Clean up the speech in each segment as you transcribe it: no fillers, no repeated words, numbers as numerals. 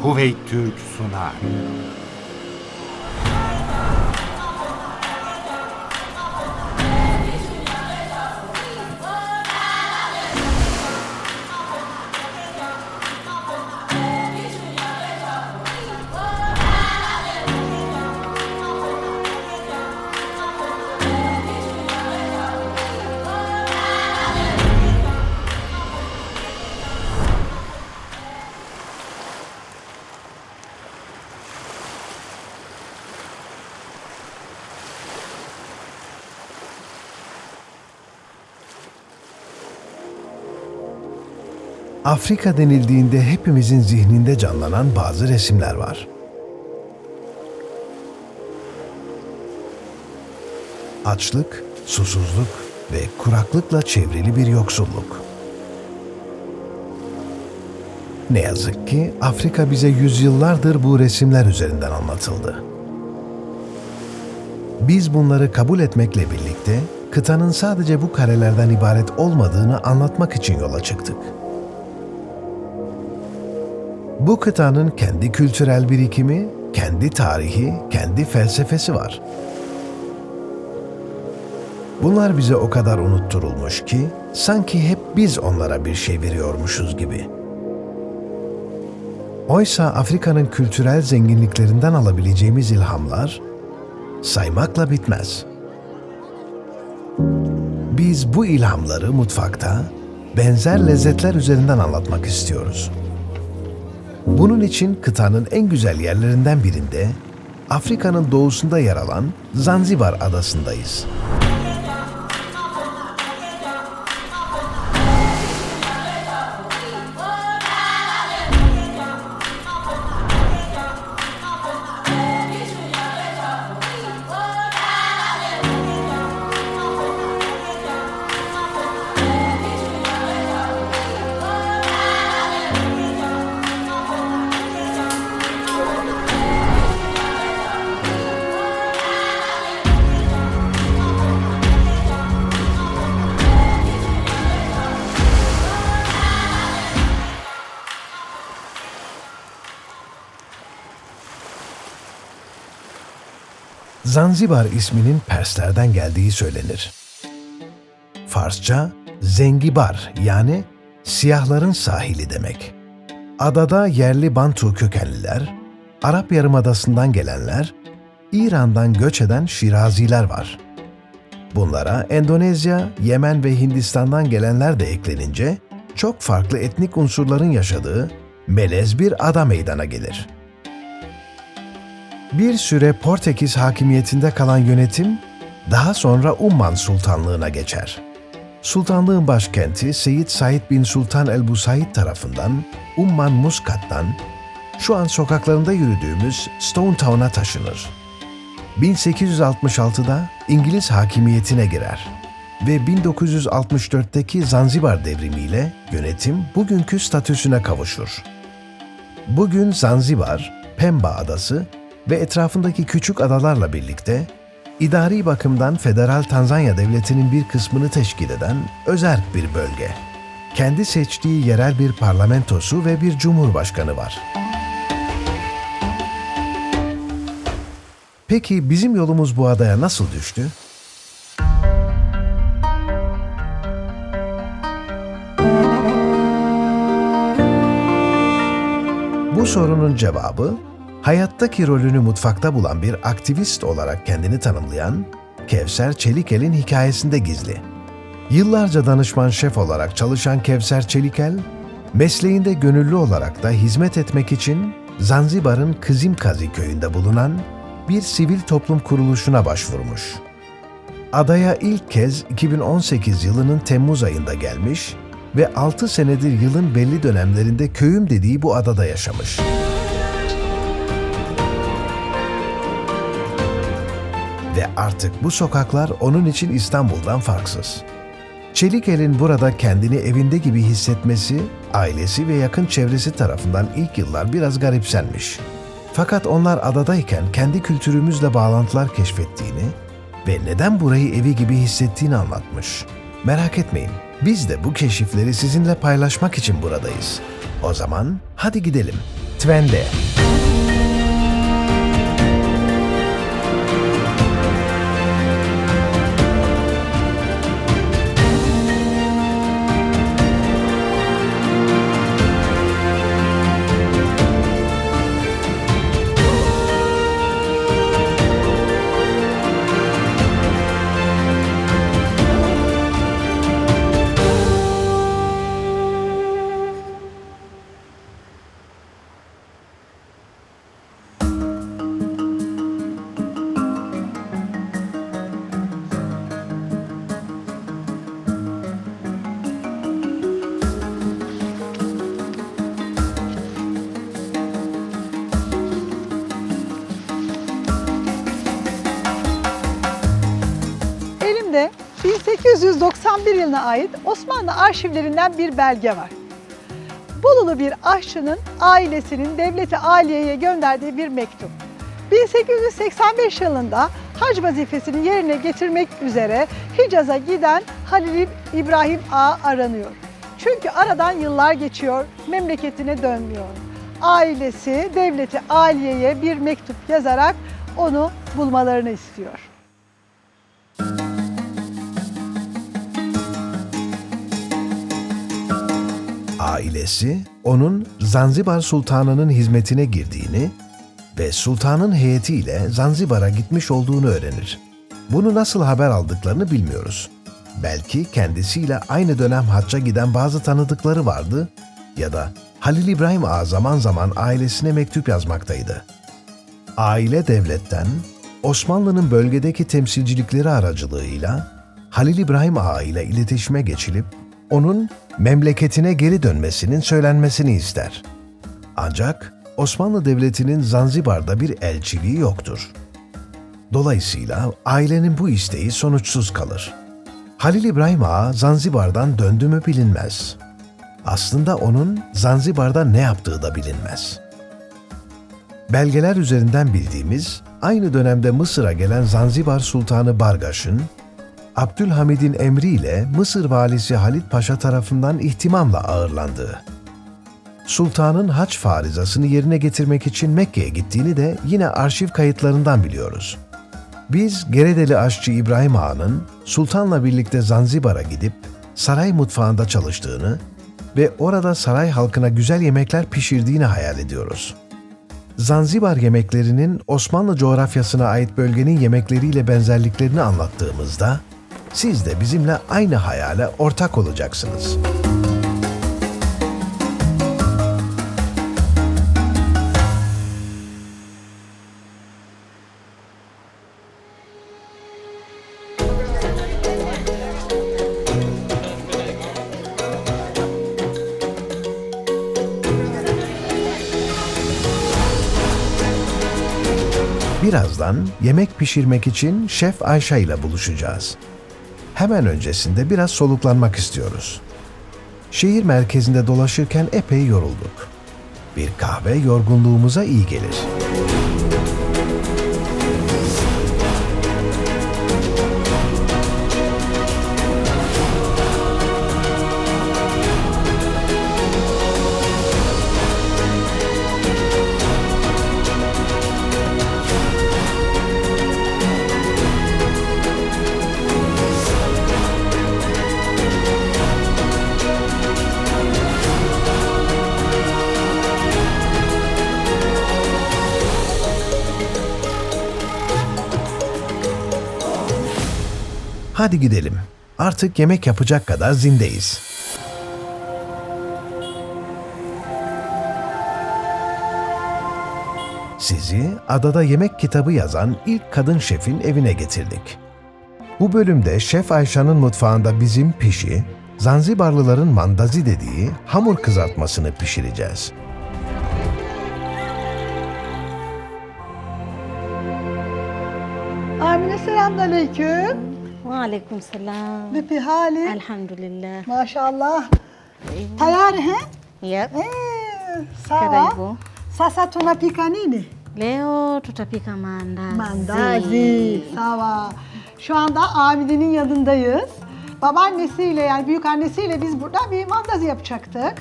Kuveyt Türk sunar. Afrika denildiğinde hepimizin zihninde canlanan bazı resimler var. Açlık, susuzluk ve kuraklıkla çevrili bir yoksulluk. Ne yazık ki Afrika bize yüzyıllardır bu resimler üzerinden anlatıldı. Biz bunları kabul etmekle birlikte kıtanın sadece bu karelerden ibaret olmadığını anlatmak için yola çıktık. Bu kıtanın kendi kültürel birikimi, kendi tarihi, kendi felsefesi var. Bunlar bize o kadar unutturulmuş ki, sanki hep biz onlara bir şey veriyormuşuz gibi. Oysa Afrika'nın kültürel zenginliklerinden alabileceğimiz ilhamlar, saymakla bitmez. Biz bu ilhamları mutfakta, benzer lezzetler üzerinden anlatmak istiyoruz. Bunun için kıtanın en güzel yerlerinden birinde, Afrika'nın doğusunda yer alan Zanzibar adasındayız. Zanzibar isminin Perslerden geldiği söylenir. Farsça Zengibar yani siyahların sahili demek. Adada yerli Bantu kökenliler, Arap Yarımadası'ndan gelenler, İran'dan göç eden Şiraziler var. Bunlara Endonezya, Yemen ve Hindistan'dan gelenler de eklenince çok farklı etnik unsurların yaşadığı melez bir ada meydana gelir. Bir süre Portekiz hakimiyetinde kalan yönetim, daha sonra Umman Sultanlığı'na geçer. Sultanlığın başkenti Seyyid Said bin Sultan el Busaid tarafından Umman Muskat'tan, şu an sokaklarında yürüdüğümüz Stone Town'a taşınır. 1866'da İngiliz hakimiyetine girer ve 1964'teki Zanzibar devrimiyle yönetim bugünkü statüsüne kavuşur. Bugün Zanzibar, Pemba Adası ve etrafındaki küçük adalarla birlikte idari bakımdan Federal Tanzanya Devleti'nin bir kısmını teşkil eden özerk bir bölge. Kendi seçtiği yerel bir parlamentosu ve bir cumhurbaşkanı var. Peki bizim yolumuz bu adaya nasıl düştü? Bu sorunun cevabı, hayattaki rolünü mutfakta bulan bir aktivist olarak kendini tanımlayan Kevser Çelikel'in hikayesinde gizli. Yıllarca danışman şef olarak çalışan Kevser Çelikel, mesleğinde gönüllü olarak da hizmet etmek için Zanzibar'ın Kızımkazi köyünde bulunan bir sivil toplum kuruluşuna başvurmuş. Adaya ilk kez 2018 yılının Temmuz ayında gelmiş ve 6 senedir yılın belli dönemlerinde köyüm dediği bu adada yaşamış. Ve artık bu sokaklar onun için İstanbul'dan farksız. Çelikel'in burada kendini evinde gibi hissetmesi, ailesi ve yakın çevresi tarafından ilk yıllar biraz garipsenmiş. Fakat onlar adadayken kendi kültürümüzle bağlantılar keşfettiğini ve neden burayı evi gibi hissettiğini anlatmış. Merak etmeyin, biz de bu keşifleri sizinle paylaşmak için buradayız. O zaman hadi gidelim. Twende. Elimde 1891 yılına ait Osmanlı arşivlerinden bir belge var. Bululu bir aşçının ailesinin devleti aliyeye gönderdiği bir mektup. 1885 yılında hac vazifesini yerine getirmek üzere Hicaz'a giden Halil İbrahim Ağa aranıyor. Çünkü aradan yıllar geçiyor, memleketine dönmüyor. Ailesi devleti aliyeye bir mektup yazarak onu bulmalarını istiyor. Ailesi onun Zanzibar Sultanı'nın hizmetine girdiğini ve sultanın heyetiyle Zanzibar'a gitmiş olduğunu öğrenir. Bunu nasıl haber aldıklarını bilmiyoruz. Belki kendisiyle aynı dönem hacca giden bazı tanıdıkları vardı ya da Halil İbrahim Ağa zaman zaman ailesine mektup yazmaktaydı. Aile devletten Osmanlı'nın bölgedeki temsilcilikleri aracılığıyla Halil İbrahim Ağa ile iletişime geçilip onun memleketine geri dönmesinin söylenmesini ister. Ancak Osmanlı Devleti'nin Zanzibar'da bir elçiliği yoktur. Dolayısıyla ailenin bu isteği sonuçsuz kalır. Halil İbrahim Ağa Zanzibar'dan döndü mü bilinmez. Aslında onun Zanzibar'da ne yaptığı da bilinmez. Belgeler üzerinden bildiğimiz, aynı dönemde Mısır'a gelen Zanzibar Sultanı Bargaş'ın, Abdülhamid'in emriyle Mısır valisi Halit Paşa tarafından ihtimamla ağırlandığı, Sultanın hac farizasını yerine getirmek için Mekke'ye gittiğini de yine arşiv kayıtlarından biliyoruz. Biz Geredeli aşçı İbrahim Ağa'nın Sultan'la birlikte Zanzibar'a gidip saray mutfağında çalıştığını ve orada saray halkına güzel yemekler pişirdiğini hayal ediyoruz. Zanzibar yemeklerinin Osmanlı coğrafyasına ait bölgenin yemekleriyle benzerliklerini anlattığımızda siz de bizimle aynı hayale ortak olacaksınız. Birazdan yemek pişirmek için Şef Ayşe ile buluşacağız. Hemen öncesinde biraz soluklanmak istiyoruz. Şehir merkezinde dolaşırken epey yorulduk. Bir kahve yorgunluğumuza iyi gelir. Hadi gidelim. Artık yemek yapacak kadar zindeyiz. Sizi adada yemek kitabı yazan ilk kadın şefin evine getirdik. Bu bölümde Şef Ayşe'nin mutfağında bizim pişi, Zanzibarlıların mandazi dediği hamur kızartmasını pişireceğiz. Amine selamünaleyküm. वालेकुम सलाम Bipi hali. अल्हम्दुलिल्लाह Maşallah. Tayari he? Yep. Sawa. Karibu. Sasa tunapika nini? Leo tutapika maandazi. Mandazi. Sawa. Şu anda Amide'nin yanındayız. Babaannesiyle yani büyük annesiyle biz burada bir mandazi yapacaktık.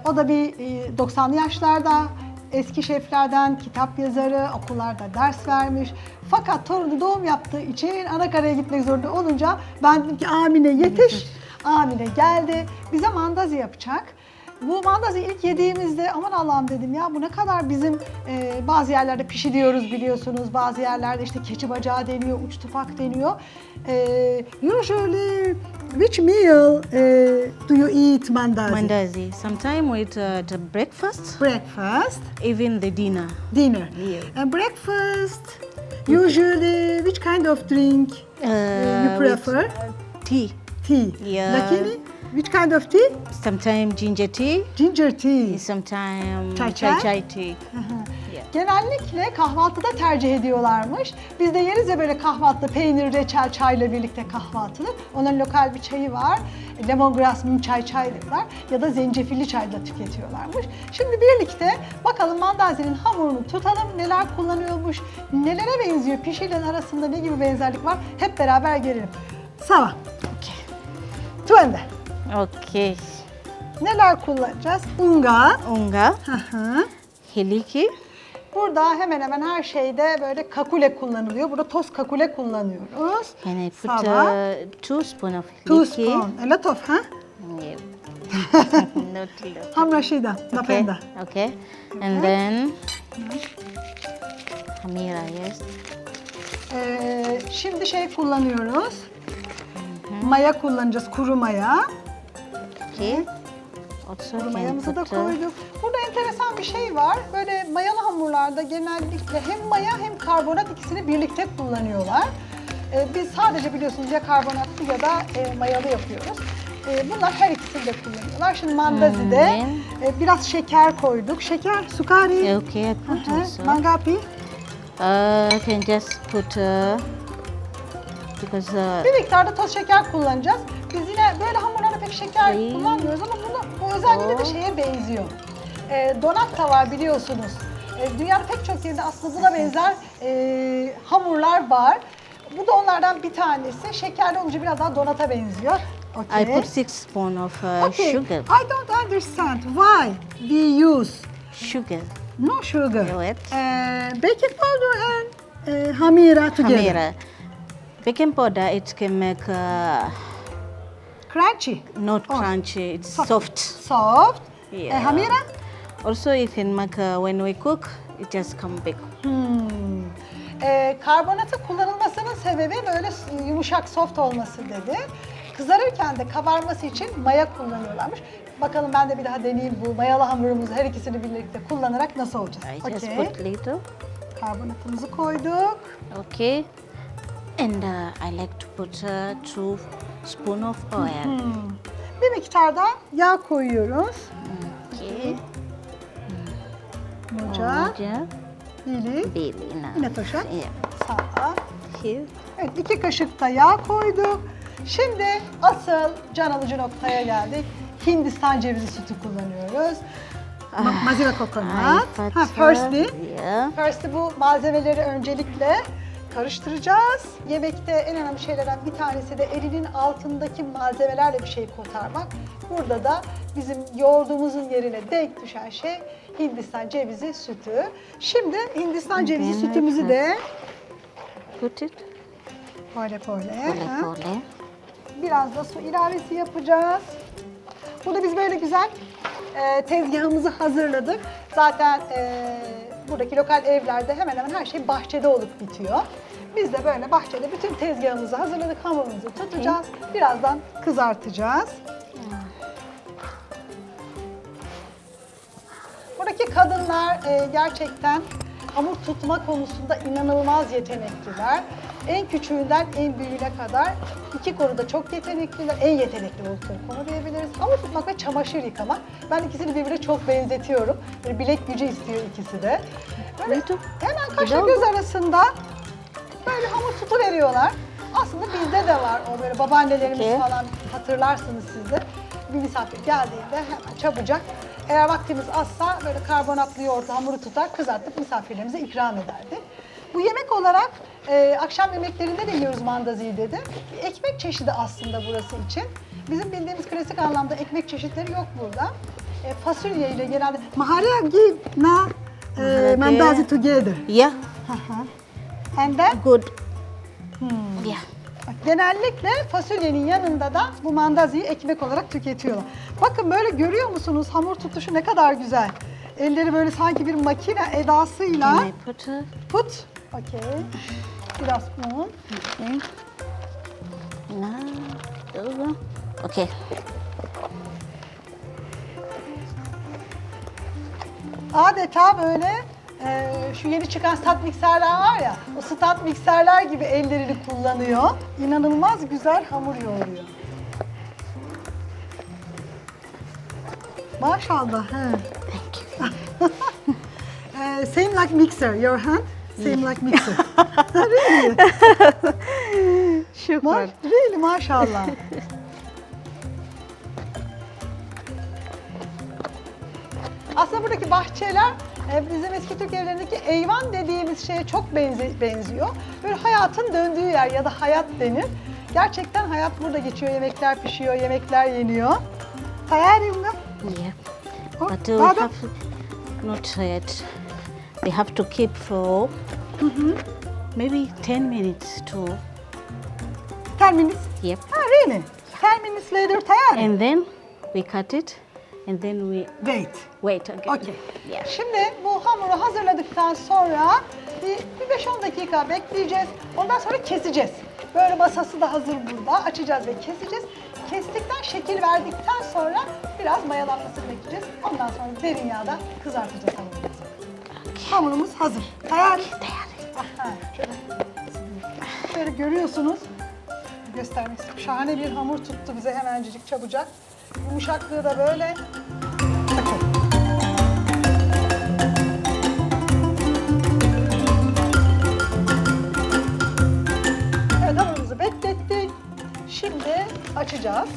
O da bir 90'lı yaşlarda. eski şeflerden, kitap yazarı, okullarda ders vermiş. Fakat torunu doğum yaptığı için Anakara'ya gitmek zorunda olunca ben dedim ki Amine yetiş. Amine geldi. Bize mandazi yapacak. Bu mandazi ilk yediğimizde aman Allah'ım dedim ya bu ne kadar bizim bazı yerlerde pişi diyoruz biliyorsunuz. Bazı yerlerde işte keçi bacağı deniyor, uç tufak deniyor. Usually which meal do you eat mandazi? Mandazi. Sometimes with the breakfast, Breakfast, even the dinner. dinner. Yeah. And breakfast, usually which kind of drink you prefer? Tea. Tea. Yeah. Luckily, which kind of tea? Sometimes ginger tea. Ginger tea. Sometimes Chai chai chai? tea. Yeah. Genellikle kahvaltıda tercih ediyorlarmış. Biz de yeriz ya böyle kahvaltıda peynir, reçel, çayla birlikte kahvaltılık. Onların lokal bir çayı var. Lemongrass, çay diyorlar. Ya da zencefilli çayla tüketiyorlarmış. Şimdi birlikte bakalım mandazinin hamurunu tutalım. Neler kullanıyormuş, nelere benziyor, pişiyle arasında ne gibi benzerlik var hep beraber görelim. Sava. Okay. Tuende. Okay. Neler kullanacağız? Unga. Unga, Hı hı. hiliki, Burada hemen hemen her şeyde böyle kakule kullanılıyor. Burada toz kakule kullanıyoruz. and I put Sava. 2 spoon of 2 hiliki. spoon. A lot of, huh? Yeah. Not a lot. Ham Rashida, Okay. napenda. Okay. And then hamira, yes. Şimdi şey kullanıyoruz. Maya kullanacağız, kuru maya. Okay. Also Kuru can mayamızı da put koyduk. Burada enteresan bir şey var. Böyle mayalı hamurlarda genellikle hem maya hem karbonat ikisini birlikte kullanıyorlar. Biz sadece biliyorsunuz ya karbonatlı ya da mayalı yapıyoruz. Bunlar her ikisini de kullanıyorlar. Şimdi mandazide biraz şeker koyduk. Şeker, sukari, okay, I put also. mangapi. I can just put because Bir miktarda toz şeker kullanacağız. Biz yine böyle hamurlarda pek şeker Ay. kullanmıyoruz ama bu özelliğinde de şeye benziyor. Donat da var biliyorsunuz. Dünyanın pek çok yerinde aslında buna benzer hamurlar var. Bu da onlardan bir tanesi. Şekerli olunca biraz daha donata benziyor. Okay. I put 6 spoon of Okay. sugar. I don't understand why we use Sugar. no sugar. Evet. Baking powder and hamira together. Hamira. Baking powder, it can make Crunchy. not Oh. crunchy, it's Soft. soft. Soft. Yeah. Hamira? Also, you can make when we cook, it just come back. Karbonatın kullanılmasının sebebi böyle yumuşak, soft olması dedi. Kızarırken de kabarması için maya kullanıyorlarmış. Bakalım ben de bir daha deneyeyim bu mayalı hamurumuzu her ikisini birlikte kullanarak nasıl olacak. I just Okay. put little. Karbonatımızı koyduk. Okay. And I like to put 2 spoon of oil. Bir miktar da yağ koyuyoruz. Okay. Moca, Yeah. dili, Baby now. yine toşa, Yeah. sağa. Here. Evet, 2 kaşık da yağ koyduk. Şimdi asıl can alıcı noktaya geldik. Hindistan cevizi sütü kullanıyoruz. Maziva I coconut. put Firstly. Yeah. Firstly bu malzemeleri öncelikle karıştıracağız. Yemekte en önemli şeylerden bir tanesi de elinin altındaki malzemelerle bir şey kotarmak. Burada da bizim yoğurdumuzun yerine denk düşen şey Hindistan cevizi sütü. Şimdi Hindistan cevizi sütümüzü de Put it. böyle Pole, ha. pole. Biraz da su ilavesi yapacağız. Burada biz böyle güzel tezgahımızı hazırladık. Zaten buradaki lokal evlerde hemen hemen her şey bahçede olup bitiyor. Biz de böyle bahçede bütün tezgahımızı hazırladık. Hamurumuzu tutacağız. Birazdan kızartacağız. Buradaki kadınlar gerçekten hamur tutma konusunda inanılmaz yetenekliler. En küçüğünden en büyüğüne kadar iki konuda çok yetenekliler. En yetenekli oldukları konu diyebiliriz. Hamur tutmak ve çamaşır yıkamak. Ben ikisini birbirine çok benzetiyorum. Böyle bilek gücü istiyor ikisi de. Böyle hemen kaşla göz arasında böyle hamur tutuveriyorlar. Aslında bizde de var o böyle babaannelerimiz Okay. falan hatırlarsınız siz de. Bir misafir geldiğinde hemen çabucak eğer vaktimiz azsa böyle karbonatlı yoğurtla hamuru tutar kızartıp misafirlerimize ikram ederdi. Bu yemek olarak akşam yemeklerinde de yiyoruz mandaziyi dedi. Bir ekmek çeşidi aslında burası için. Bizim bildiğimiz klasik anlamda ekmek çeşitleri yok burada. Fasulye ile genelde maharya na mandazi together. Yeah, And then good. Yeah. genellikle fasulyenin yanında da bu mandaziyi ekmek olarak tüketiyorlar. Bakın böyle görüyor musunuz hamur tutuşu ne kadar güzel. Elleri böyle sanki bir makine edasıyla. Can I put Put. Okey. Biraz un. okay. Now, okay. Adeta böyle şu yeni çıkan stat mikserler var ya, o stat mikserler gibi ellerini kullanıyor. İnanılmaz güzel hamur yoğuruyor. Maşallah. He. Thank you. Same like mixer, your hand. Same like mixer. Really? Şükran. Really, maşallah. Aslında buradaki bahçeler bizim eski Türk evlerindeki eyvan dediğimiz şeye çok benziyor. Böyle hayatın döndüğü yer ya da hayat denir. Gerçekten hayat burada geçiyor. Yemekler pişiyor, yemekler yeniyor. Hayal mı? Yeah. Oh, But we pardon? have not yet. We have to keep for maybe 10 minutes to. 10 minutes. Yep. Ha, really? 10 minutes later tayari. And then we cut it, and then we Wait. wait again. Okay. Yeah. Şimdi bu hamuru hazırladıktan sonra bir 5-10 dakika bekleyeceğiz. Ondan sonra keseceğiz. Böyle masası da hazır burada. Açacağız ve keseceğiz. Kestikten, şekil verdikten sonra biraz mayalanmasını bekleyeceğiz. Ondan sonra derin yağda kızartacağız hamurumuzu. Hamurumuz hazır. Tayari. Aha, şöyle görüyorsunuz. Göstermek istiyorum. Şahane bir hamur tuttu bize hemencik çabucak. Yumuşaklığı da böyle. Bakın. Evet, hamurumuzu beklettik. Şimdi açacağız.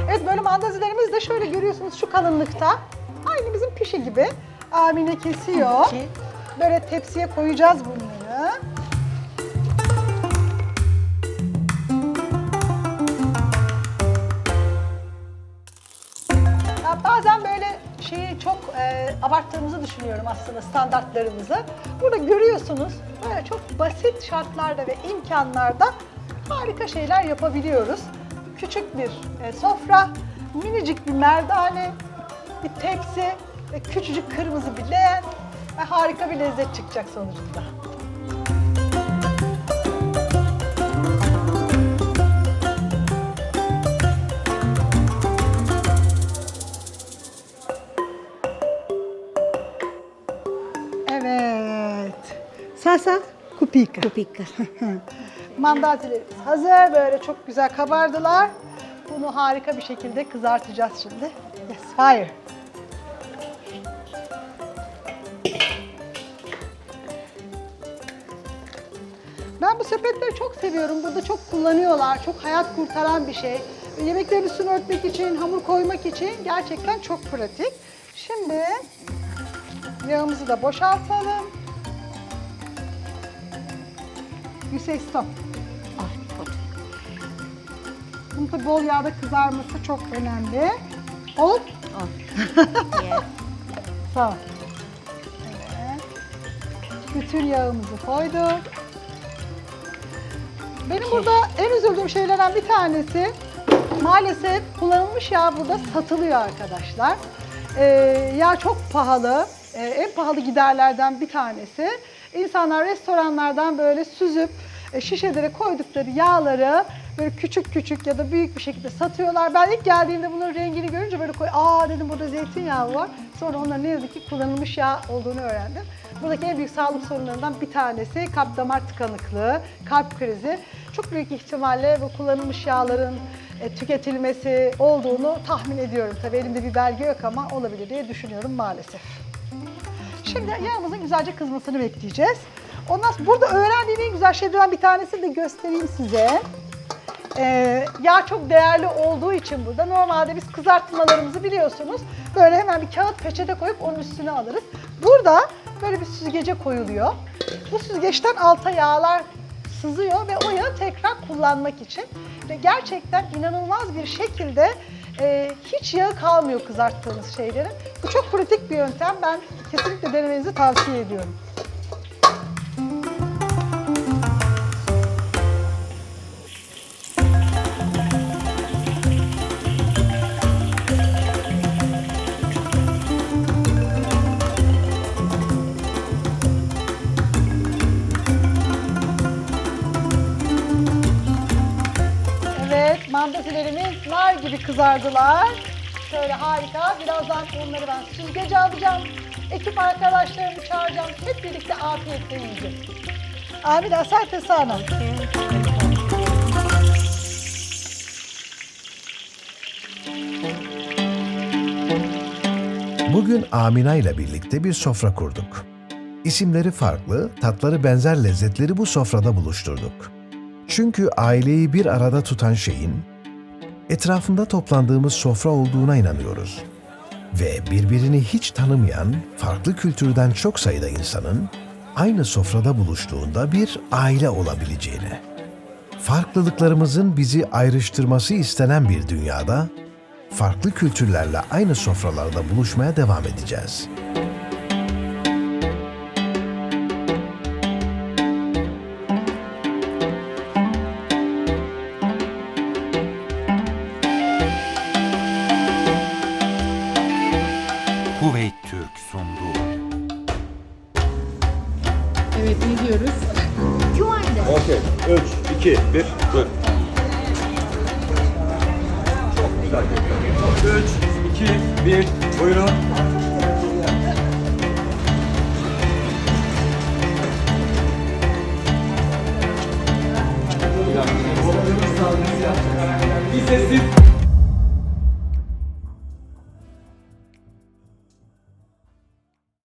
Evet, böyle mandazilerimiz de şöyle görüyorsunuz şu kalınlıkta. Aynı bizim pişi gibi. Amine kesiyor. Okay. Böyle tepsiye koyacağız bunları. Ya bazen böyle şeyi çok abarttığımızı düşünüyorum aslında standartlarımızı. Burada görüyorsunuz böyle çok basit şartlarda ve imkanlarda harika şeyler yapabiliyoruz. Küçük bir sofra, minicik bir merdane, bir tepsi ve küçücük kırmızı bir leğen ve harika bir lezzet çıkacak sonucunda. Evet. Salsa kupika. Kupika. Mandazilerimiz hazır. Böyle çok güzel kabardılar. Bunu harika bir şekilde kızartacağız şimdi. Yes, fire. Ben bu sepetleri çok seviyorum. Burada çok kullanıyorlar. Çok hayat kurtaran bir şey. Yemeklerin üstünü örtmek için, hamur koymak için gerçekten çok pratik. Şimdi yağımızı da boşaltalım. You say stop. Bunun da bol yağda kızarması çok önemli. Olup. Yeah. Sağ ol. Evet. Bütün yağımızı koyduk. Benim burada en üzüldüğüm şeylerden bir tanesi, maalesef kullanılmış yağ burada satılıyor arkadaşlar. Yağ çok pahalı, en pahalı giderlerden bir tanesi. İnsanlar restoranlardan böyle süzüp şişelere koydukları yağları böyle küçük küçük ya da büyük bir şekilde satıyorlar. Ben ilk geldiğimde bunların rengini görünce böyle dedim burada zeytinyağı var. Sonra onların ne yazık ki kullanılmış yağ olduğunu öğrendim. Buradaki en büyük sağlık sorunlarından bir tanesi kalp damar tıkanıklığı, kalp krizi. Çok büyük ihtimalle bu kullanılmış yağların tüketilmesi olduğunu tahmin ediyorum. Tabii elimde bir belge yok ama olabilir diye düşünüyorum maalesef. Şimdi yağımızın güzelce kızmasını bekleyeceğiz. Ondan sonra burada öğrendiğim en güzel şeylerden bir tanesini de göstereyim size. Yağ çok değerli olduğu için burada. Normalde biz kızartmalarımızı biliyorsunuz. Böyle hemen bir kağıt peçete koyup onun üstüne alırız. Burada böyle bir süzgece koyuluyor. Bu süzgeçten alta yağlar sızıyor ve o yağı tekrar kullanmak için. Ve gerçekten inanılmaz bir şekilde hiç yağı kalmıyor kızarttığımız şeylerin. Bu çok pratik bir yöntem. Ben kesinlikle denemenizi tavsiye ediyorum. Evet, mandazilerimiz nar gibi kızardılar. Şöyle harika. Birazdan onları ben süzgece alacağım. Ekip arkadaşlarımı çağıracağım. Hep birlikte afiyetle yiyeceğiz. Amina, asante sana. Bugün Amina ile birlikte bir sofra kurduk. İsimleri farklı, tatları benzer lezzetleri bu sofrada buluşturduk. Çünkü aileyi bir arada tutan şeyin, etrafında toplandığımız sofra olduğuna inanıyoruz. Ve birbirini hiç tanımayan, farklı kültürden çok sayıda insanın aynı sofrada buluştuğunda bir aile olabileceğine. Farklılıklarımızın bizi ayrıştırması istenen bir dünyada, farklı kültürlerle aynı sofralarda buluşmaya devam edeceğiz. Kuveyt Türk sundu. Evet, izliyoruz. Okey. 3, 2, 1, dur. Çok güzel. 3, 2, 1, buyurun.